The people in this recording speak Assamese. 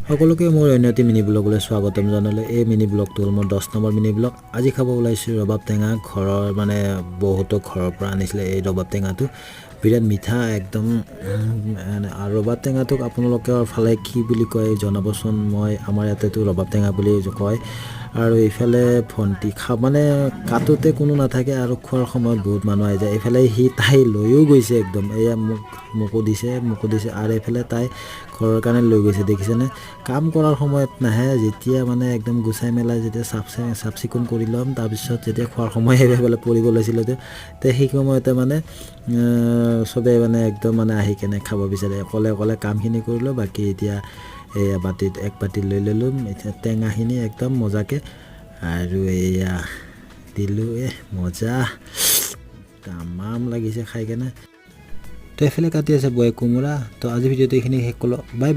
সকলোকে মোৰ অন্য এটি মিনি ব্লগলৈ স্বাগতম জনালোঁ। এই মিনি ব্লগটো হ'ল মোৰ 10 নম্বৰ মিনি ব্লগ। আজি খাব ওলাইছোঁ ৰবাব টেঙা। ঘৰৰ মানে বহুতো ঘৰৰ পৰা আনিছিলে এই ৰবাব টেঙাটো। বিৰাট মিঠা একদম। আৰু ৰবাব টেঙাটোক আপোনালোকৰ ফালে কি বুলি কয় জনাবচোন। আমাৰ ইয়াতেতো ৰবাব টেঙা বুলি কয়। আৰু এইফালে ভণ্টি মানে কাটোতে কোনো নাথাকে আৰু খোৱাৰ সময়ত বহুত মানুহ আহি যায়। এইফালে তাই লৈও গৈছে একদম। এয়া মোকো দিছে আৰু এইফালে তাই ঘৰৰ কাৰণে লৈ গৈছে, দেখিছেনে? কাম কৰাৰ সময়ত নাহে, যেতিয়া মানে একদম গুচাই মেলাই যেতিয়া চাফ চিকুণ কৰি ল'ম, তাৰপিছত যেতিয়া খোৱাৰ সময় সেইফালে পৰিব লৈছিলে তে সেই সময়তে মানে চবেই মানে একদম মানে আহি কেনে খাব বিচাৰে। অকলে কামখিনি কৰিলোঁ, বাকী এতিয়া এয়া এক বাতি লৈ ল'লোঁ এতিয়া টেঙাখিনি একদম মজাকৈ আৰু এয়া দিলোঁ। মজা তামাম লাগিছে খাই কেনে। তো এইফালে কাটি আছে বয়ে কোমোৰা। তো আজি ভিডিঅ'টো এইখিনি শেষ কৰিলোঁ। Bye bye.